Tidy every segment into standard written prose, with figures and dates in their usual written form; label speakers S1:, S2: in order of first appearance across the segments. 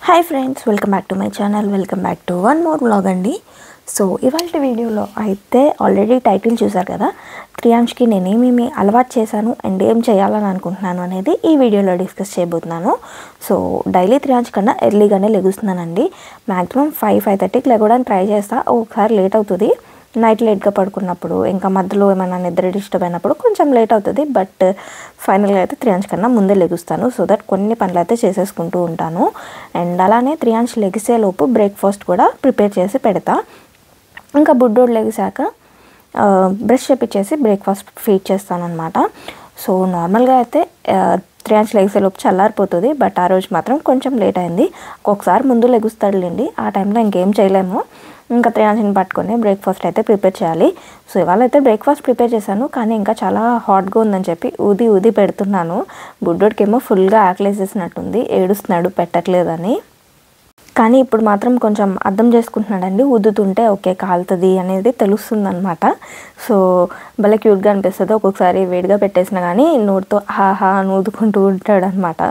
S1: Hi friends, welcome back to my channel. Welcome back to one more vlog అండి. So ఇవాళ వీడియోలో అయితే already title చూసారు కదా, త్రియాంష్కి నేనేమేమి అలవాటు చేశాను అండ్ ఏం చేయాలని అనుకుంటున్నాను అనేది ఈ వీడియోలో డిస్కస్ చేయబోతున్నాను. సో డైలీ త్రియాంష్ కన్నా ఎర్లీగానే లెగుస్తున్నానండి. మ్యాక్సిమం 5-5:30కి లెగవడానికి ట్రై చేస్తా. ఒకసారి లేట్ అవుతుంది, నైట్ లేట్గా పడుకున్నప్పుడు, ఇంకా మధ్యలో ఏమైనా నిద్ర డిస్టర్బ్ అయినప్పుడు కొంచెం లేట్ అవుతుంది. బట్ ఫైనల్గా అయితే త్రియాంష్ కన్నా ముందే లెగుస్తాను, సో దట్ కొన్ని పనులు అయితే చేసేసుకుంటూ ఉంటాను. అండ్ అలానే త్రియాంష్ లెగిసేలోపు బ్రేక్ఫాస్ట్ కూడా ప్రిపేర్ చేసి పెడతా. ఇంకా బుడ్డోడు లెగిసాక బ్రష్ చేపించేసి బ్రేక్ఫాస్ట్ ఫీడ్ చేస్తాను అనమాట. సో నార్మల్గా అయితే త్రియాంష్ లెగిసేలోపు చల్లారిపోతుంది, బట్ ఆ రోజు మాత్రం కొంచెం లేట్ అయింది. ఒక్కొక్కసారి ముందు లెగుస్తాడులేండి, ఆ టైంలో ఇంకేం చేయలేము. ఇంకా త్రియాంష్ని పట్టుకొని బ్రేక్ఫాస్ట్ అయితే ప్రిపేర్ చేయాలి. సో ఇవాళ అయితే బ్రేక్ఫాస్ట్ ప్రిపేర్ చేశాను, కానీ ఇంకా చాలా హాట్గా ఉందని చెప్పి ఊది పెడుతున్నాను. బుడ్డోడికేమో ఫుల్గా ఆకలేసేసినట్టుంది, ఏడుస్తున్నాడు పెట్టట్లేదని. కానీ ఇప్పుడు మాత్రం కొంచెం అర్థం చేసుకుంటున్నాడండి, ఊదుతుంటే ఓకే కాలుతుంది అనేది తెలుస్తుందనమాట. సో భలే క్యూట్గా అనిపిస్తుంది. ఒక్కొక్కసారి వేడిగా పెట్టేసినా కానీ నోటితో హాహా అని ఊదుకుంటూ ఉంటాడు అనమాట.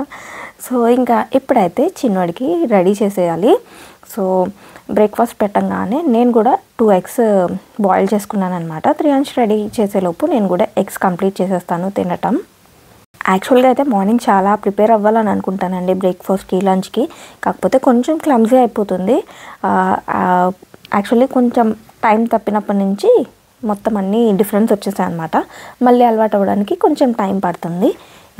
S1: సో ఇంకా ఇప్పుడైతే చిన్నవాడికి రెడీ చేసేయాలి. సో బ్రేక్ఫాస్ట్ పెట్టంగానే నేను కూడా 2 eggs బాయిల్ చేసుకున్నాను అనమాట. త్రియాంష్ రెడీ చేసేలోపు నేను కూడా ఎగ్స్ కంప్లీట్ చేసేస్తాను తినటం. యాక్చువల్గా అయితే మార్నింగ్ చాలా ప్రిపేర్ అవ్వాలని అనుకుంటానండి బ్రేక్ఫాస్ట్కి, లంచ్కి. కాకపోతే కొంచెం క్లమ్జీ అయిపోతుంది. యాక్చువల్లీ కొంచెం టైం తప్పినప్పటి నుంచి మొత్తం అన్నీ డిఫరెన్స్ వచ్చేసాయి అనమాట. మళ్ళీ అలవాటు అవ్వడానికి కొంచెం టైం పడుతుంది.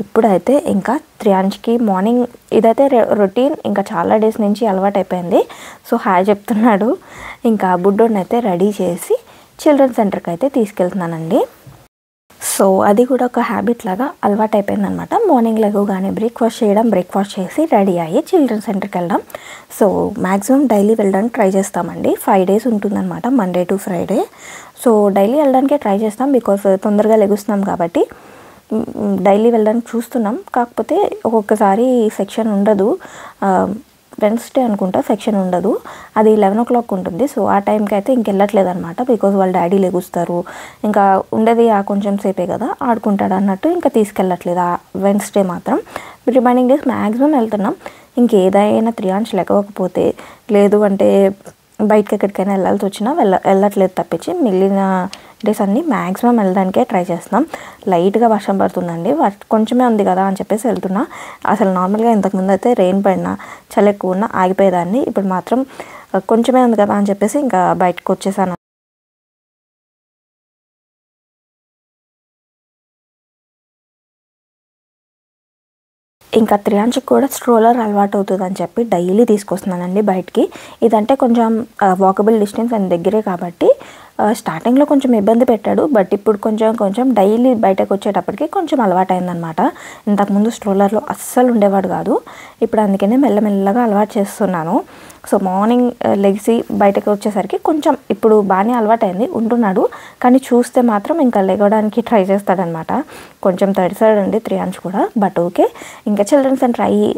S1: ఇప్పుడైతే ఇంకా త్రియాంష్కి మార్నింగ్ ఇదైతే రొటీన్, ఇంకా చాలా డేస్ నుంచి అలవాటు అయిపోయింది. సో హాయ్ చెప్తున్నాడు. ఇంకా బుడ్డోడిని అయితే రెడీ చేసి చిల్డ్రన్ సెంటర్కి అయితే తీసుకెళ్తున్నానండి. సో అది కూడా ఒక హ్యాబిట్ లాగా అలవాటు అయిపోయిందనమాట. మార్నింగ్ లేవగానే బ్రేక్ఫాస్ట్ చేయడం, బ్రేక్ఫాస్ట్ చేసి రెడీ అయ్యి చిల్డ్రన్ సెంటర్కి వెళ్ళడం. సో మ్యాక్సిమం డైలీ వెళ్ళడానికి ట్రై చేస్తామండి. 5 days ఉంటుందన్నమాట, Monday to Friday. So daily వెళ్ళడానికే ట్రై చేస్తాం, బికాస్ తొందరగా లెగుస్తున్నాం కాబట్టి డైలీ వెళ్ళడానికి చూస్తున్నాం. కాకపోతే ఒక్కొక్కసారి సెక్షన్ ఉండదు, వెన్స్డే అనుకుంటా సెక్షన్ ఉండదు, అది 11 o'clock ఉంటుంది. సో ఆ టైంకి అయితే ఇంకెళ్ళట్లేదు అనమాట, బికాజ్ వాళ్ళ డాడీ లెగుస్తారు. ఇంకా ఉండేది ఆ కొంచెం సేపే కదా, ఆడుకుంటాడు అన్నట్టు ఇంకా తీసుకెళ్ళట్లేదు ఆ వెన్స్డే మాత్రం. రిమైనింగ్ డేస్ మ్యాక్సిమం వెళ్తున్నాం. ఇంకేదైనా త్రియాంష్ లేకపోతే, లేదు అంటే బయటకి ఎక్కడికైనా వెళ్ళాల్సి వచ్చినా వెళ్ళట్లేదు తప్పించి మిగిలిన డేస్ అన్నీ మ్యాక్సిమం వెళ్ళడానికే ట్రై చేస్తున్నాం. లైట్గా వర్షం పడుతుందండి, కొంచెమే ఉంది కదా అని చెప్పేసి వెళ్తున్నా. అసలు నార్మల్గా ఇంతకుముందు అయితే రెయిన్ పడినా చలి ఎక్కువ ఉన్నా ఆగిపోయేదాన్ని. ఇప్పుడు మాత్రం కొంచెమే ఉంది కదా అని చెప్పేసి ఇంకా బయటకు వచ్చేసాను. ఇంకా త్రియాంష్కి కూడా స్ట్రోలర్ అలవాటు అవుతుంది అని చెప్పి డైలీ తీసుకొస్తున్నానండి బయటికి. ఇదంటే కొంచెం వాకబుల్ డిస్టెన్స్ అని దగ్గరే కాబట్టి స్టార్టింగ్లో కొంచెం ఇబ్బంది పెట్టాడు, బట్ ఇప్పుడు కొంచెం డైలీ బయటకు వచ్చేటప్పటికి కొంచెం అలవాటు అయిందనమాట. ఇంతకుముందు స్ట్రోలర్లో అస్సలు ఉండేవాడు కాదు, ఇప్పుడు అందుకనే మెల్లమెల్లగా అలవాటు చేస్తున్నాను. సో మార్నింగ్ లెగిసి బయటకు వచ్చేసరికి కొంచెం ఇప్పుడు బాగానే అలవాటైంది, ఉంటున్నాడు. కానీ చూస్తే మాత్రం ఇంకా లెగడానికి ట్రై చేస్తాడనమాట. కొంచెం తడిసాడండి త్రియాంష్ కూడా, బట్ ఓకే. ఇంకా చిల్డ్రన్ సెంటర్ అయ్యి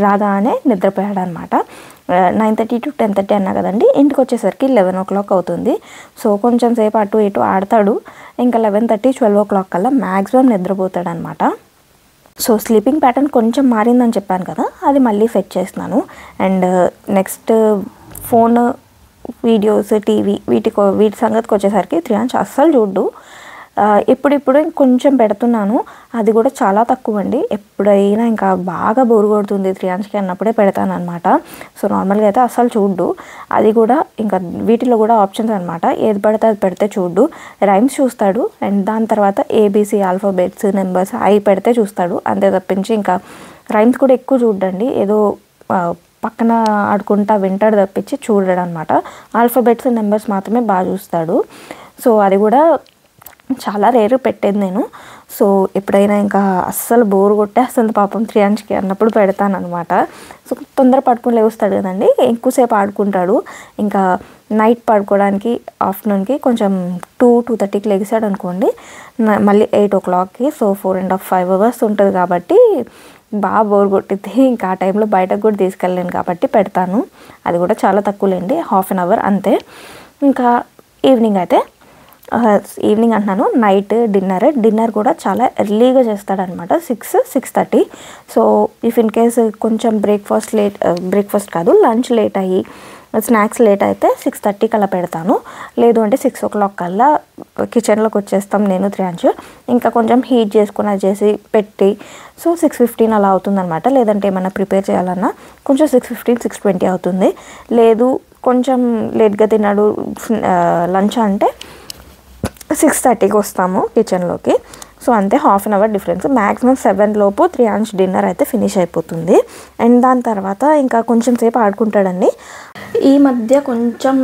S1: రాగానే నిద్రపోయాడు అనమాట. 9:30 to 10:30 అన్నా కదండి, ఇంటికి వచ్చేసరికి 11 o'clock అవుతుంది. సో కొంచెం సేపు అటు ఇటు ఆడతాడు. ఇంకా 11:30, 12 o'clock కల్లా మ్యాక్సిమం నిద్రపోతాడు అనమాట. సో స్లీపింగ్ ప్యాటర్న్ కొంచెం మారిందని చెప్పాను కదా, అది మళ్ళీ సెట్ చేస్తున్నాను. And next phone, videos, TV వీటి సంగతికి వచ్చేసరికి త్రియాంష్ అస్సలు చూడ్డు. ఇప్పుడు కొంచెం పెడుతున్నాను, అది కూడా చాలా తక్కువ అండి. ఎప్పుడైనా ఇంకా బాగా బోరు కొడుతుంది త్రియాంష్కి అన్నప్పుడే పెడతాను అనమాట. సో నార్మల్గా అయితే అస్సలు చూడ్డు. అది కూడా ఇంకా వీటిలో కూడా ఆప్షన్స్ అనమాట, ఏది పడితే అది పెడితే చూడ్డు. రైమ్స్ చూస్తాడు, అండ్ దాని తర్వాత ఏబీసీ ఆల్ఫాబెట్స్, నెంబర్స్ అవి పెడితే చూస్తాడు, అంతే తప్పించి ఇంకా రైమ్స్ కూడా ఎక్కువ చూడండి. ఏదో పక్కన ఆడుకుంటా వింటాడు తప్పించి చూడడు అనమాట. ఆల్ఫాబెట్స్, నెంబర్స్ మాత్రమే బాగా చూస్తాడు. సో అది కూడా చాలా రేరు పెట్టేది నేను. సో ఎప్పుడైనా ఇంకా అస్సలు బోరు కొట్టేస్తుంది పాపం త్రియాంష్కి అన్నప్పుడు పెడతాను అనమాట. సో తొందర పడుకుని లేస్తాడు కదండి, ఎక్కువసేపు ఆడుకుంటాడు. ఇంకా నైట్ పడుకోవడానికి ఆఫ్టర్నూన్కి కొంచెం 2-2:30కి లెగిసాడు అనుకోండి, మళ్ళీ 8 o'clockకి. సో 4.5 hours ఉంటుంది కాబట్టి బాగా బోర్ కొట్టిద్ది. ఇంకా ఆ టైంలో బయటకు కూడా తీసుకెళ్ళలేను కాబట్టి పెడతాను. అది కూడా చాలా తక్కువలేండి, 1/2 an hour అంతే. ఇంకా ఈవినింగ్ అయితే ఈవినింగ్ అంటున్నాను, నైట్ డిన్నర్ కూడా చాలా ఎర్లీగా చేస్తాడనమాట, 6-6:30. సో ఇఫ్ ఇన్ కేస్ కొంచెం బ్రేక్ఫాస్ట్ కాదు లంచ్ లేట్ అయ్యి స్నాక్స్ లేట్ అయితే 6:30కి అలా పెడతాను. లేదు అంటే 6 o'clock కల్లా కిచెన్లోకి వచ్చేస్తాం నేను త్రియాంశు. ఇంకా కొంచెం హీట్ చేసుకుని అది చేసి పెట్టి సో 6:15 అలా అవుతుందన్నమాట. లేదంటే ఏమైనా ప్రిపేర్ చేయాలన్నా కొంచెం 6:15-6:20 అవుతుంది. లేదు కొంచెం లేట్గా తిన్నాడు లంచ్ అంటే 6:30కి వస్తాము కిచెన్లోకి. సో అంతే, half an hour difference. Maximum 7 లోపు త్రియాంశ్ డిన్నర్ అయితే ఫినిష్ అయిపోతుంది. అండ్ దాని తర్వాత ఇంకా కొంచెం సేపు ఆడుకుంటాడండి. ఈ మధ్య కొంచెం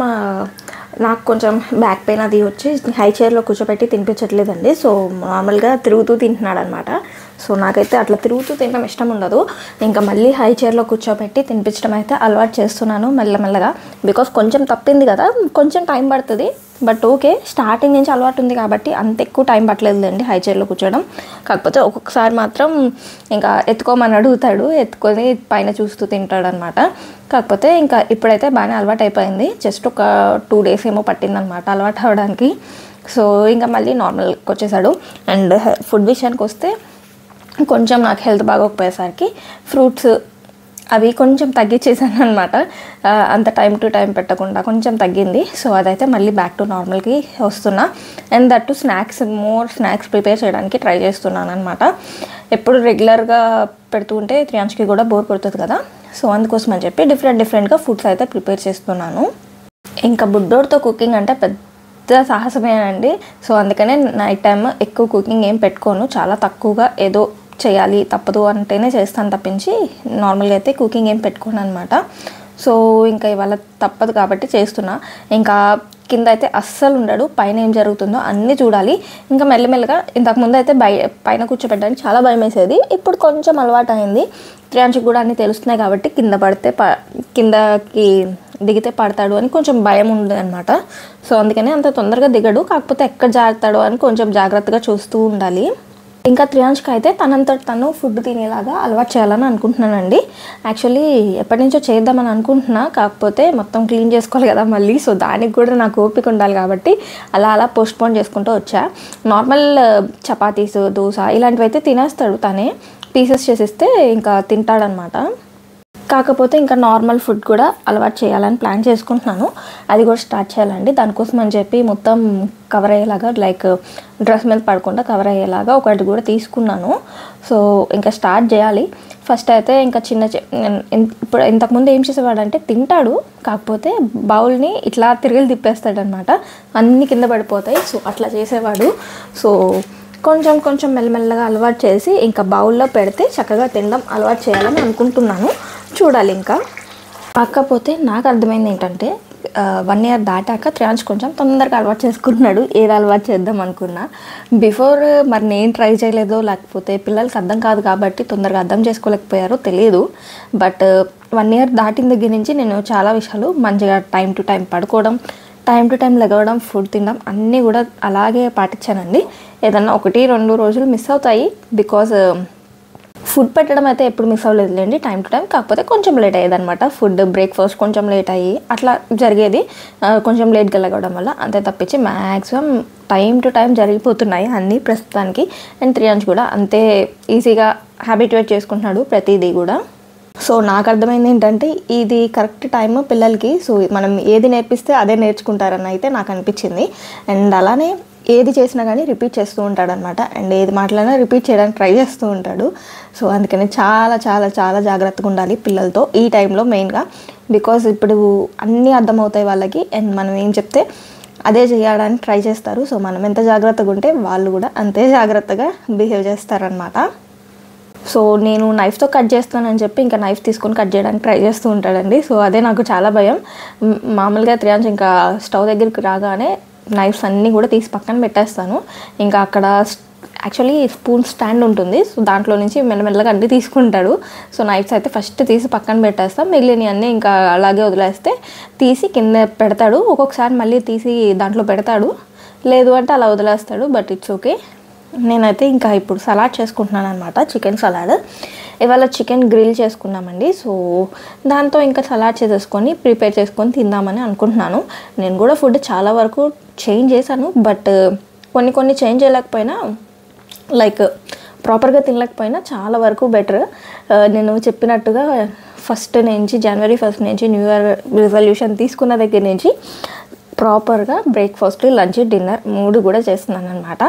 S1: నాకు కొంచెం బ్యాక్ పెయిన్ అది వచ్చి హై చైర్లో కూర్చోబెట్టి తినిపించట్లేదండి. సో నార్మల్గా తిరుగుతూ తింటున్నాడు అనమాట. సో నాకైతే అట్లా తిరుగుతూ తినడం ఇష్టం ఉండదు. ఇంకా మళ్ళీ హై చైర్లో కూర్చోబెట్టి తినిపించడం అయితే అలవాటు చేస్తున్నాను మెల్లమెల్లగా. బికాస్ కొంచెం తప్పింది కదా, కొంచెం టైం పడుతుంది. బట్ ఓకే, స్టార్టింగ్ నుంచి అలవాటు ఉంది కాబట్టి అంత ఎక్కువ టైం పట్టలేదులేండి హై చైర్లో కూర్చోవడం. కాకపోతే ఒక్కొక్కసారి మాత్రం ఇంకా ఎత్తుకోమని అడుగుతాడు, ఎత్తుకొని పైన చూస్తూ తింటాడు అనమాట. కాకపోతే ఇంకా ఇప్పుడైతే బాగానే అలవాటు అయిపోయింది. జస్ట్ ఒక 2 days ఏమో పట్టిందనమాట అలవాటు అవ్వడానికి. సో ఇంకా మళ్ళీ నార్మల్కి వచ్చేసాడు. అండ్ ఫుడ్ విషయానికి వస్తే కొంచెం నాకు హెల్త్ బాగోకపోయేసరికి ఫ్రూట్స్ అవి కొంచెం తగ్గించేసాను అనమాట. అంత టైం టు టైం పెట్టకుండా కొంచెం తగ్గింది. సో అదైతే మళ్ళీ బ్యాక్ టు నార్మల్కి వస్తున్నా. అండ్ దట్టు స్నాక్స్ ప్రిపేర్ చేయడానికి ట్రై చేస్తున్నాను అనమాట. ఎప్పుడు రెగ్యులర్గా పెడుతూ ఉంటే త్రియాంశ్కి కూడా బోర్ కొడుతుంది కదా. సో అందుకోసం అని చెప్పి డిఫరెంట్గా ఫుడ్స్ అయితే ప్రిపేర్ చేస్తున్నాను. ఇంకా బుడ్డోడితో కుకింగ్ అంటే పెద్ద సాహసమేనండి. సో అందుకనే నైట్ టైం ఎక్కువ కుకింగ్ ఏం పెట్టుకోను, చాలా తక్కువగా ఏదో చేయాలి తప్పదు అంటేనే చేస్తాను తప్పించి నార్మల్గా అయితే కుకింగ్ ఏం పెట్టుకోను అనమాట. సో ఇంకా ఇవాళ తప్పదు కాబట్టి చేస్తున్నా. ఇంకా కింద అయితే అస్సలు ఉండడు, పైన ఏం జరుగుతుందో అన్నీ చూడాలి. ఇంకా మెల్లమెల్లగా ఇంతకుముందు అయితే పైన కూర్చోబెట్టడానికి చాలా భయం వేసేది. ఇప్పుడు కొంచెం అలవాటు అయింది. త్రియాంశ్కి కూడా అన్నీ తెలుస్తున్నాయి కాబట్టి కిందకి దిగితే పడతాడు అని కొంచెం భయం ఉంది అనమాట. సో అందుకనే అంత తొందరగా దిగడు. కాకపోతే ఎక్కడ జారుతాడో అని కొంచెం జాగ్రత్తగా చూస్తూ ఉండాలి. ఇంకా త్రియాంశ్కి అయితే తనంతట తను ఫుడ్ తినేలాగా అలవాటు చేయాలని అనుకుంటున్నానండి. యాక్చువల్లీ ఎప్పటి నుంచో చేద్దామని అనుకుంటున్నా, కాకపోతే మొత్తం క్లీన్ చేసుకోవాలి కదా మళ్ళీ. సో దానికి కూడా నాకు ఓపిక ఉండాలి కాబట్టి అలా పోస్ట్పోన్ చేసుకుంటూ వచ్చా. నార్మల్ చపాతీస్, దోశ ఇలాంటివి అయితే తినేస్తాడు తనే, పీసెస్ చేసిస్తే ఇంకా తింటాడనమాట. కాకపోతే ఇంకా నార్మల్ ఫుడ్ కూడా అలవాటు చేయాలని ప్లాన్ చేసుకుంటున్నాను. అది కూడా స్టార్ట్ చేయాలండి. దానికోసం అని చెప్పి మొత్తం కవర్ అయ్యేలాగా, లైక్ డ్రెస్ మీద పడకుండా కవర్ అయ్యేలాగా ఒకటి కూడా తీసుకున్నాను. సో ఇంకా స్టార్ట్ చేయాలి. ఫస్ట్ అయితే ఇంకా ఇప్పుడు ఇంతకుముందు ఏం చేసేవాడంటే తింటాడు, కాకపోతే బౌల్ని ఇట్లా తిప్పేస్తాడనమాట, అన్నీ కింద పడిపోతాయి. సో అట్లా చేసేవాడు. సో కొంచెం మెల్లమెల్లగా అలవాటు చేసి ఇంకా బౌల్లో పెడితే చక్కగా తినడం అలవాటు చేయాలని అనుకుంటున్నాను. చూడాలి ఇంకా. కాకపోతే నాకు అర్థమైంది ఏంటంటే 1 year దాటాక త్రియాంశ్ కొంచెం తొందరగా అలవాటు చేసుకుంటున్నాడు. ఏది అలవాటు చేద్దాం అనుకున్నా బిఫోర్ మరి నేను ట్రై చేయలేదో లేకపోతే పిల్లలకి అర్థం కాదు కాబట్టి తొందరగా అర్థం చేసుకోలేకపోయారో తెలియదు. బట్ 1 year దాటిన దగ్గర నుంచి నేను చాలా విషయాలు మంచిగా టైం టు టైం పడుకోవడం, టైం టు టైం లెగవడం, ఫుడ్ తినడం అన్నీ కూడా అలాగే పాటించానండి. ఏదన్నా 1-2 రోజులు మిస్ అవుతాయి. బికాజ్ ఫుడ్ పెట్టడం అయితే ఎప్పుడు మిస్ అవ్వలేదులేండి, టైం టు టైం. కాకపోతే కొంచెం లేట్ అయ్యేది అనమాట. ఫుడ్ బ్రేక్ఫాస్ట్ కొంచెం లేట్ అయ్యి అట్లా జరిగేది, కొంచెం లేట్గా లెగవడం వల్ల. అంతే తప్పించి మ్యాక్సిమం టైం టు టైం జరిగిపోతున్నాయి అన్నీ ప్రస్తుతానికి. అండ్ త్రియాంశ్ కూడా అంతే ఈజీగా హ్యాబిట్యుయేట్ చేసుకుంటున్నాడు ప్రతిదీ కూడా. సో నాకు అర్థమైంది ఏంటంటే ఇది కరెక్ట్ టైం పిల్లలకి. సో మనం ఏది నేర్పిస్తే అదే నేర్చుకుంటారని అయితే నాకు అనిపించింది. అండ్ అలానే ఏది చేసినా కానీ రిపీట్ చేస్తూ ఉంటాడు అనమాట. అండ్ ఏది మాట్లాడినా రిపీట్ చేయడానికి ట్రై చేస్తూ ఉంటాడు. సో అందుకని చాలా చాలా చాలా జాగ్రత్తగా ఉండాలి పిల్లలతో ఈ టైంలో మెయిన్గా. బికాజ్ ఇప్పుడు అన్నీ అర్థమవుతాయి వాళ్ళకి. అండ్ మనం ఏం చెప్తే అదే చేయడానికి ట్రై చేస్తారు. సో మనం ఎంత జాగ్రత్తగా ఉంటే వాళ్ళు కూడా అంతే జాగ్రత్తగా బిహేవ్ చేస్తారనమాట. సో నేను నైఫ్తో కట్ చేస్తానని చెప్పి ఇంకా నైఫ్ తీసుకొని కట్ చేయడానికి ట్రై చేస్తూ ఉంటాడండి. సో అదే నాకు చాలా భయం. మామూలుగా త్రియాంశ్ ఇంకా స్టవ్ దగ్గరికి రాగానే నైఫ్స్ అన్నీ కూడా తీసి పక్కన పెట్టేస్తాను. ఇంకా అక్కడ యాక్చువల్లీ స్పూన్ స్టాండ్ ఉంటుంది. సో దాంట్లో నుంచి మెల్లమెల్లగా అన్నీ తీసుకుంటాడు. సో నైఫ్స్ అయితే ఫస్ట్ తీసి పక్కన పెట్టేస్తాం, మిగిలినవి అన్నీ ఇంకా అలాగే వదిలేస్తే తీసి కింద పెడతాడు. ఒక్కొక్కసారి మళ్ళీ తీసి దాంట్లో పెడతాడు, లేదు అంటే అలా వదిలేస్తాడు. But it's okay. నేనైతే ఇంకా ఇప్పుడు సలాడ్ చేసుకుంటున్నాను అనమాట, చికెన్ సలాడ్. ఇవాళ చికెన్ గ్రిల్ చేసుకున్నామండి. సో దాంతో ఇంకా సలాడ్ చేసేసుకొని ప్రిపేర్ చేసుకొని తిందామని అనుకుంటున్నాను. నేను కూడా ఫుడ్ చాలా వరకు చేంజ్ చేశాను, బట్ కొన్ని చేంజ్ చేయలేకపోయినా లైక్ ప్రాపర్గా తినలేకపోయినా చాలా వరకు బెటర్. నేను చెప్పినట్టుగా జనవరి 1 నుంచి న్యూ ఇయర్ రిజల్యూషన్ తీసుకున్న దగ్గర నుంచి ప్రాపర్గా బ్రేక్ఫాస్ట్, లంచ్, డిన్నర్ 3 కూడా చేస్తున్నాను అనమాట.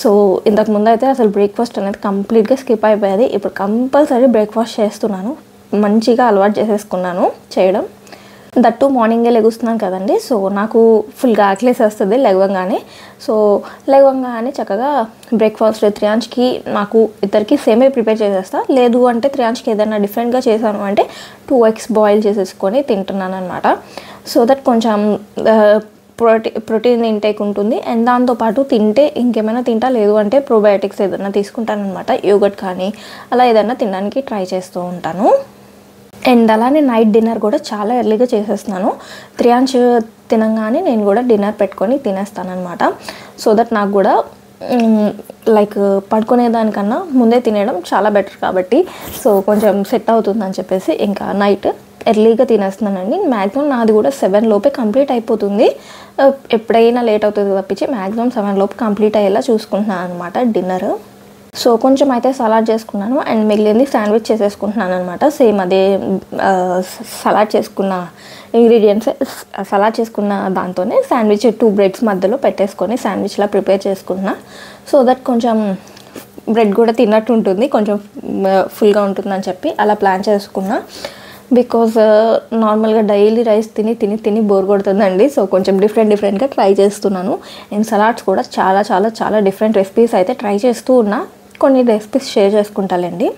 S1: సో ఇంతకుముందు అయితే అసలు బ్రేక్ఫాస్ట్ అనేది కంప్లీట్గా స్కిప్ అయిపోయేది. ఇప్పుడు కంపల్సరీ బ్రేక్ఫాస్ట్ చేస్తున్నాను. మంచిగా అలవాటు చేసేసుకున్నాను చేయడం. దట్టు మార్నింగే లెగుస్తున్నాను కదండి. సో నాకు ఫుల్గా ఆకలేసేస్తుంది లేవగానే. సో లేవగానే చక్కగా బ్రేక్ఫాస్ట్ త్రియాంష్కి నాకు ఇద్దరికి సేమే ప్రిపేర్ చేసేస్తా. లేదు అంటే త్రియాంష్కి ఏదైనా డిఫరెంట్గా చేశాను అంటే 2 eggs బాయిల్ చేసేసుకొని తింటున్నాను అనమాట. సో దట్ కొంచెం ప్రోటీన్ ఇంటేక్ ఉంటుంది. అండ్ దాంతోపాటు తింటే ఇంకేమైనా తింటా, లేదు అంటే ప్రోబయోటిక్స్ ఏదైనా తీసుకుంటాను అనమాట. యోగర్ట్ కానీ అలా ఏదైనా తినడానికి ట్రై చేస్తూ ఉంటాను. అండ్ అలానే నైట్ డిన్నర్ కూడా చాలా ఎర్లీగా చేసేస్తున్నాను. త్రియాంష్ తినగానే నేను కూడా డిన్నర్ పెట్టుకొని తినేస్తాను అనమాట. సో దట్ నాకు కూడా లైక్ పడుకునేదానికన్నా ముందే తినేయడం చాలా బెటర్ కాబట్టి సో కొంచెం సెట్ అవుతుందని చెప్పేసి ఇంకా నైట్ ఎర్లీగా తినేస్తున్నానండి. మ్యాక్సిమం నాది కూడా 7 లోపే కంప్లీట్ అయిపోతుంది. ఎప్పుడైనా లేట్ అవుతుంది తప్పించి మ్యాక్సిమం 7 లోపు కంప్లీట్ అయ్యేలా చూసుకుంటున్నాను అనమాట డిన్నర్. సో కొంచెం అయితే సలాడ్ చేసుకున్నాను అండ్ మిగిలింది శాండ్విచ్ చేసేసుకుంటున్నాను అనమాట. సేమ్ అదే సలాడ్ చేసుకున్న ఇంగ్రీడియంట్స్, సలాడ్ చేసుకున్న దాంతోనే శాండ్విచ్ 2 బ్రెడ్స్ మధ్యలో పెట్టేసుకొని శాండ్విచ్లా ప్రిపేర్ చేసుకుంటున్నా. సో దట్ కొంచెం బ్రెడ్ కూడా తిన్నట్టు ఉంటుంది, కొంచెం ఫుల్గా ఉంటుందని చెప్పి అలా ప్లాన్ చేసుకున్నా. బికాజ్ నార్మల్గా డైలీ రైస్ తిని బోర్ కొడుతుందండి. సో కొంచెం డిఫరెంట్గా ట్రై చేస్తున్నాను. అండ్ సలాడ్స్ కూడా చాలా డిఫరెంట్ రెసిపీస్ అయితే ట్రై చేస్తూ ఉన్నా. కొన్ని రెసిపీస్ షేర్ చేసుకుంటానండి.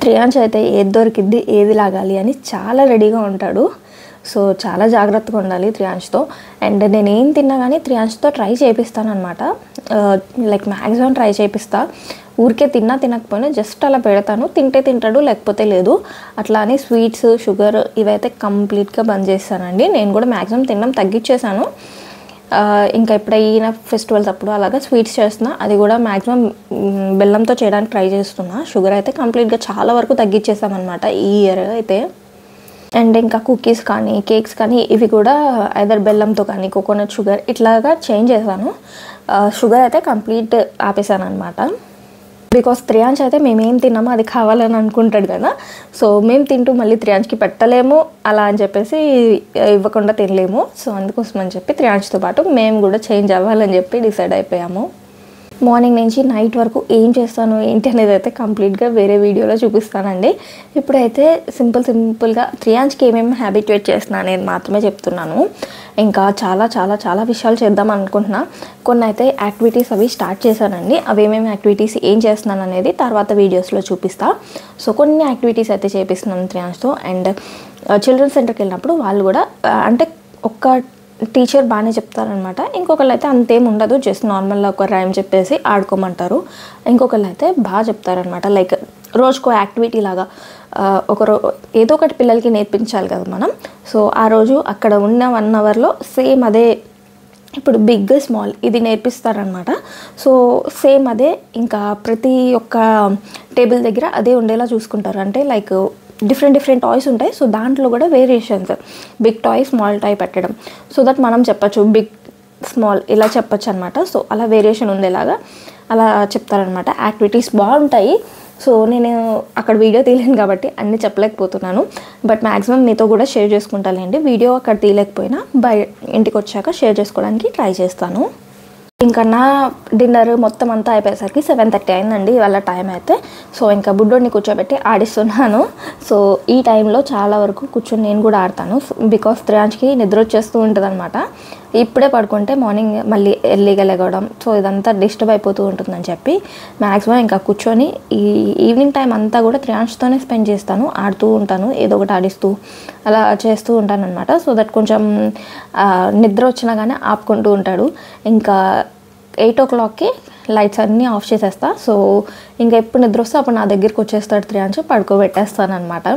S1: త్రియాంష్ అయితే ఏది దొరికిద్ది ఏది లాగాలి అని చాలా రెడీగా ఉంటాడు. సో చాలా జాగ్రత్తగా ఉండాలి త్రియాంష్తో. అండ్ నేను ఏం తిన్నా కానీ త్రియాంష్తో ట్రై చేపిస్తాను అనమాట. లైక్ మ్యాక్సిమం ట్రై చేపిస్తా. ఊరికే తినకపోయినా జస్ట్ అలా పెడతాను. తింటే తింటాడు, లేకపోతే లేదు. అట్లా అని స్వీట్స్, షుగర్ ఇవైతే కంప్లీట్గా బంద్ చేస్తానండి. నేను కూడా మ్యాక్సిమం తినడం తగ్గించేసాను. ఇంకా ఎప్పుడైనా ఫెస్టివల్స్ అప్పుడు అలాగా స్వీట్స్ చేస్తున్నా, అది కూడా మ్యాక్సిమం బెల్లంతో చేయడానికి ట్రై చేస్తున్నా. షుగర్ అయితే కంప్లీట్గా చాలా వరకు తగ్గించేసామన్నమాట ఈ ఇయర్ అయితే. అండ్ ఇంకా కుకీస్ కానీ కేక్స్ కానీ ఇవి కూడా ఐదర్ బెల్లంతో కానీ కోకోనట్ షుగర్ ఇట్లాగా చేంజ్ చేశాను. షుగర్ అయితే కంప్లీట్ ఆపేసాను అనమాట. బికాస్ త్రియాంష్ అయితే మేమేం తిన్నామో అది కావాలని అనుకుంటాడు కదా. సో మేము తింటూ మళ్ళీ త్రియాంష్కి పెట్టలేము అలా అని చెప్పేసి ఇవ్వకుండా తినలేము. సో అందుకోసం అని చెప్పి త్రియాంష్తో పాటు మేము కూడా చేంజ్ అవ్వాలని చెప్పి డిసైడ్ అయిపోయాము. మార్నింగ్ నుంచి నైట్ వరకు ఏం చేస్తాను ఏంటి అనేది అయితే కంప్లీట్గా వేరే వీడియోలో చూపిస్తానండి. ఇప్పుడైతే సింపుల్గా త్రియాంష్కి ఏమేమి హ్యాబిట్యూట్ చేస్తున్నాను అనేది మాత్రమే చెప్తున్నాను. ఇంకా చాలా విషయాలు చేద్దాం అనుకుంటున్నా. కొన్ని అయితే యాక్టివిటీస్ అవి స్టార్ట్ చేశానండి. అవి ఏమేమి యాక్టివిటీస్ ఏం చేస్తున్నాను అనేది తర్వాత వీడియోస్లో చూపిస్తా. సో కొన్ని యాక్టివిటీస్ అయితే చేపిస్తున్నాను త్రియాంష్తో. అండ్ చిల్డ్రన్స్ సెంటర్కి వెళ్ళినప్పుడు వాళ్ళు కూడా అంటే ఒక్క టీచర్ బాగానే చెప్తారనమాట. ఇంకొకళ్ళు అయితే అంతేం ఉండదు, జస్ట్ నార్మల్గా ఒక రైమ్ చెప్పేసి ఆడుకోమంటారు. ఇంకొకళ్ళు అయితే బాగా చెప్తారనమాట. లైక్ రోజుకో యాక్టివిటీ లాగా ఏదో ఒకటి పిల్లలకి నేర్పించాలి కదా మనం. సో ఆ రోజు అక్కడ ఉన్న 1 అవర్లో సేమ్ అదే ఇప్పుడు బిగ్ స్మాల్ ఇది నేర్పిస్తారనమాట. సో సేమ్ అదే ఇంకా ప్రతి ఒక్క టేబుల్ దగ్గర అదే ఉండేలా చూసుకుంటారు. అంటే లైక్ డిఫరెంట్ టాయ్స్ ఉంటాయి. సో దాంట్లో కూడా variations, big toy small toy పెట్టడం. సో దట్ మనం చెప్పచ్చు బిగ్ స్మాల్ ఇలా చెప్పచ్చు అనమాట. సో అలా వేరియేషన్ ఉండేలాగా అలా చెప్తారనమాట. యాక్టివిటీస్ బాగుంటాయి. సో నేను అక్కడ వీడియో తీయలేను కాబట్టి అన్నీ చెప్పలేకపోతున్నాను. బట్ మ్యాక్సిమం మీతో కూడా షేర్ చేసుకుంటానండి. వీడియో అక్కడ తీయలేకపోయినా ఇంటికి వచ్చాక షేర్ చేసుకోవడానికి ట్రై చేస్తాను. ఇంకా నా డిన్నర్ మొత్తం అంతా అయిపోయేసరికి 7:30 అయిందండి ఇవాళ టైం అయితే. సో ఇంకా బుడ్డోడిని కూర్చోబెట్టి ఆడిస్తున్నాను. సో ఈ టైంలో చాలా వరకు కూర్చొని నేను కూడా ఆడతాను. బికాస్ త్రియాంష్కి నిద్ర వచ్చేస్తూ ఉంటుంది అనమాట. ఇప్పుడే పడుకుంటే మార్నింగ్ మళ్ళీ ఎర్లీగా లెగవడం, సో ఇదంతా డిస్టర్బ్ అయిపోతూ ఉంటుందని చెప్పి మ్యాక్సిమం ఇంకా కూర్చొని ఈ ఈవినింగ్ టైం అంతా కూడా త్రియాంష్తోనే స్పెండ్ చేస్తాను. ఆడుతూ ఉంటాను, ఏదో ఒకటి ఆడిస్తూ అలా చేస్తూ ఉంటాను అనమాట. సో దట్ కొంచెం నిద్ర వచ్చినా కానీ ఆపుకుంటూ ఉంటాడు. ఇంకా 8 o'clockకి లైట్స్ అన్నీ ఆఫ్ చేసేస్తా. సో ఇంకా ఎప్పుడు నిద్ర వస్తే అప్పుడు నా దగ్గరికి వచ్చేస్తాడు త్రియాంష్, పడుకోబెట్టేస్తాను అనమాట.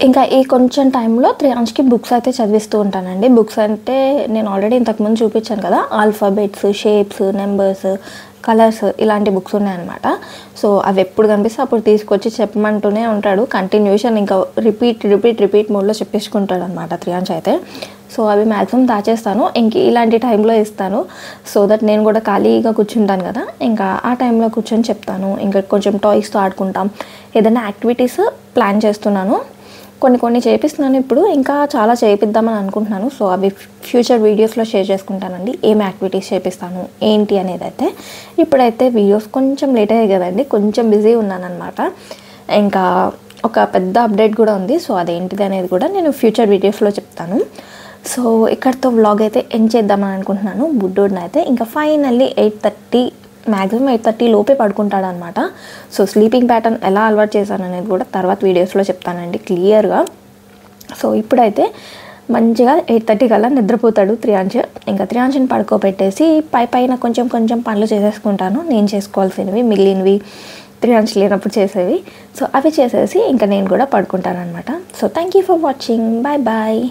S1: ఇంకా ఈ కొంచెం టైంలో త్రియాంష్కి బుక్స్ అయితే చదివిస్తూ ఉంటానండి. బుక్స్ అంటే నేను ఆల్రెడీ ఇంతకుముందు చూపించాను కదా, ఆల్ఫాబెట్స్, షేప్స్, నెంబర్స్, కలర్స్ ఇలాంటి బుక్స్ ఉన్నాయన్నమాట. సో అవి ఎప్పుడు కనిపిస్తే అప్పుడు తీసుకొచ్చి చెప్పమంటూనే ఉంటాడు. కంటిన్యూషన్ ఇంకా రిపీట్ మోడ్లో చెప్పించుకుంటాడు అనమాట త్రియాంష్ అయితే. సో అవి మ్యాక్సిమం దాచేస్తాను, ఇంక ఇలాంటి టైంలో ఇస్తాను. సో దట్ నేను కూడా ఖాళీగా కూర్చుంటాను కదా, ఇంకా ఆ టైంలో కూర్చొని చెప్తాను. ఇంకా కొంచెం టాయ్స్తో ఆడుకుంటాం, ఏదైనా యాక్టివిటీస్ ప్లాన్ చేస్తున్నాను. కొన్ని చేపిస్తున్నాను ఇప్పుడు, ఇంకా చాలా చేపిద్దామని అనుకుంటున్నాను. సో అవి ఫ్యూచర్ వీడియోస్లో షేర్ చేసుకుంటానండి, ఏం యాక్టివిటీస్ చేపిస్తాను ఏంటి అనేది. అయితే ఇప్పుడైతే వీడియోస్ కొంచెం లేట్ అయ్యాయి కదండి, కొంచెం బిజీ ఉన్నాను అనమాట. ఇంకా ఒక పెద్ద అప్డేట్ కూడా ఉంది. సో అదేంటిది అనేది కూడా నేను ఫ్యూచర్ వీడియోస్లో చెప్తాను. సో ఇక్కడితో వ్లాగ్ అయితే ఎండ్ చేద్దామని అనుకుంటున్నాను. బుడ్డోడిని అయితే ఇంకా ఫైనల్లీ 8:30 మ్యాక్సిమం 8:30 లోపే పడుకుంటాడు అనమాట. సో స్లీపింగ్ ప్యాటర్న్ ఎలా అలవాటు చేశాను అనేది కూడా తర్వాత వీడియోస్లో చెప్తానండి క్లియర్గా. సో ఇప్పుడైతే మంచిగా 8:30 కల్లా నిద్రపోతాడు త్రియాంష్. ఇంకా త్రియాంష్ని పడుకోబెట్టేసి పైన కొంచెం పనులు చేసేసుకుంటాను, నేను చేసుకోవాల్సినవి, మిగిలినవి త్రియాంష్ లేనప్పుడు చేసేవి. సో అవి చేసేసి ఇంకా నేను కూడా పడుకుంటాను అనమాట. So thank you for watching, bye bye.